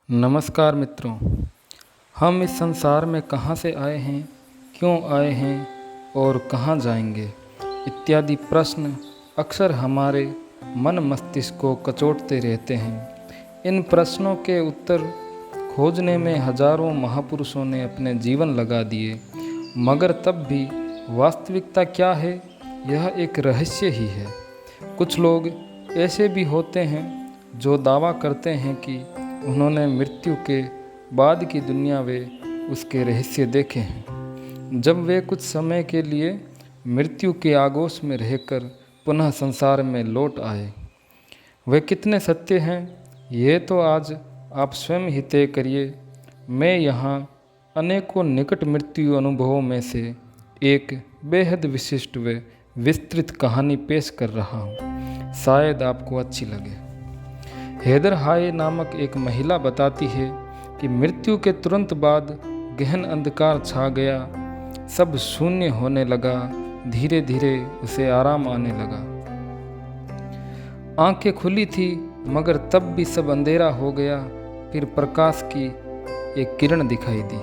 नमस्कार मित्रों। हम इस संसार में कहाँ से आए हैं, क्यों आए हैं और कहाँ जाएंगे इत्यादि प्रश्न अक्सर हमारे मन मस्तिष्क को कचोटते रहते हैं। इन प्रश्नों के उत्तर खोजने में हजारों महापुरुषों ने अपने जीवन लगा दिए, मगर तब भी वास्तविकता क्या है, यह एक रहस्य ही है। कुछ लोग ऐसे भी होते हैं जो दावा करते हैं कि उन्होंने मृत्यु के बाद की दुनिया वे उसके रहस्य देखे हैं। जब वे कुछ समय के लिए मृत्यु के आगोश में रहकर पुनः संसार में लौट आए, वे कितने सत्य हैं ये तो आज आप स्वयं ही तय करिए। मैं यहाँ अनेकों निकट मृत्यु अनुभवों में से एक बेहद विशिष्ट व विस्तृत कहानी पेश कर रहा हूँ, शायद आपको अच्छी लगे। हेदर हाय नामक एक महिला बताती है कि मृत्यु के तुरंत बाद गहन अंधकार छा गया, सब शून्य होने लगा। धीरे धीरे उसे आराम आने लगा। आंखें खुली थी मगर तब भी सब अंधेरा हो गया। फिर प्रकाश की एक किरण दिखाई दी।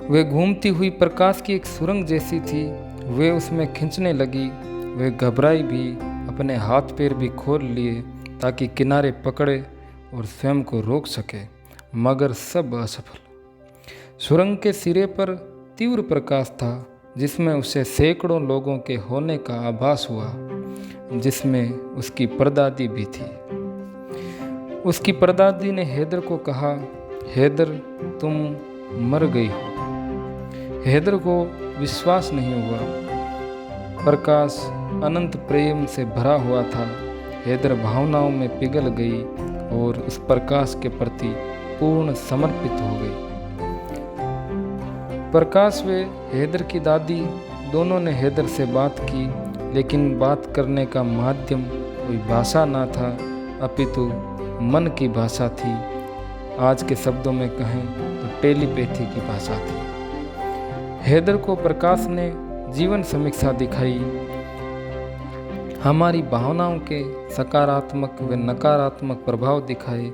वे घूमती हुई प्रकाश की एक सुरंग जैसी थी। वे उसमें खींचने लगी। वे घबराई भी, अपने हाथ पैर भी खोल लिए ताकि किनारे पकड़े और स्वयं को रोक सके, मगर सब असफल। सुरंग के सिरे पर तीव्र प्रकाश था जिसमें उसे सैकड़ों लोगों के होने का आभास हुआ, जिसमें उसकी परदादी भी थी। उसकी परदादी ने हैदर को कहा, हैदर तुम मर गई हो। हैदर को विश्वास नहीं हुआ। प्रकाश अनंत प्रेम से भरा हुआ था। हैदर भावनाओं में पिघल गई और उस प्रकाश के प्रति पूर्ण समर्पित हो गई। प्रकाश व हैदर की दादी दोनों ने हैदर से बात की, लेकिन बात करने का माध्यम कोई भाषा ना था, अपितु मन की भाषा थी। आज के शब्दों में कहें तो टेलीपैथी की भाषा थी। हैदर को प्रकाश ने जीवन समीक्षा दिखाई। हमारी भावनाओं के सकारात्मक व नकारात्मक प्रभाव दिखाए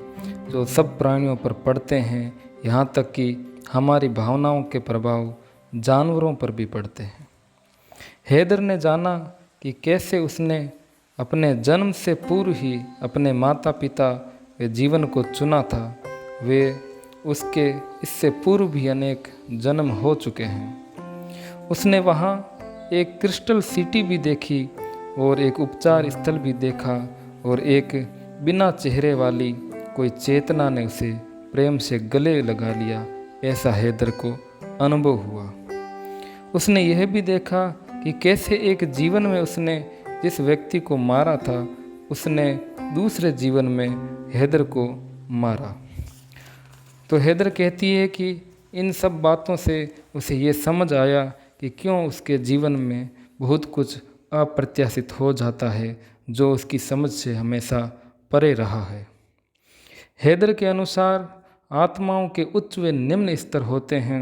जो सब प्राणियों पर पड़ते हैं, यहाँ तक कि हमारी भावनाओं के प्रभाव जानवरों पर भी पड़ते हैं। हैदर ने जाना कि कैसे उसने अपने जन्म से पूर्व ही अपने माता पिता व जीवन को चुना था। वे उसके इससे पूर्व भी अनेक जन्म हो चुके हैं। उसने वहाँ एक क्रिस्टल सिटी भी देखी और एक उपचार स्थल भी देखा, और एक बिना चेहरे वाली कोई चेतना ने उसे प्रेम से गले लगा लिया, ऐसा हैदर को अनुभव हुआ। उसने यह भी देखा कि कैसे एक जीवन में उसने जिस व्यक्ति को मारा था, उसने दूसरे जीवन में हैदर को मारा। तो हैदर कहती है कि इन सब बातों से उसे ये समझ आया कि क्यों उसके जीवन में बहुत कुछ अप्रत्याशित हो जाता है जो उसकी समझ से हमेशा परे रहा है। हैदर के अनुसार आत्माओं के उच्च व निम्न स्तर होते हैं।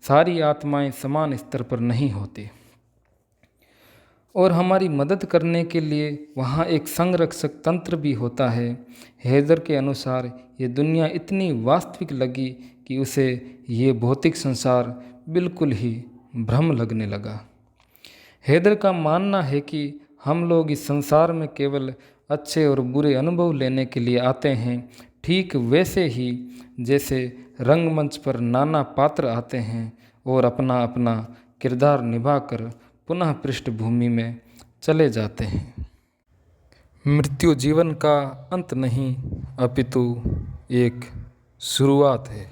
सारी आत्माएं समान स्तर पर नहीं होती, और हमारी मदद करने के लिए वहाँ एक संरक्षक तंत्र भी होता है। हैदर के अनुसार ये दुनिया इतनी वास्तविक लगी कि उसे ये भौतिक संसार बिल्कुल ही भ्रम लगने लगा। हैदर का मानना है कि हम लोग इस संसार में केवल अच्छे और बुरे अनुभव लेने के लिए आते हैं, ठीक वैसे ही जैसे रंगमंच पर नाना पात्र आते हैं और अपना अपना किरदार निभाकर पुनः पृष्ठभूमि में चले जाते हैं। मृत्यु जीवन का अंत नहीं, अपितु एक शुरुआत है।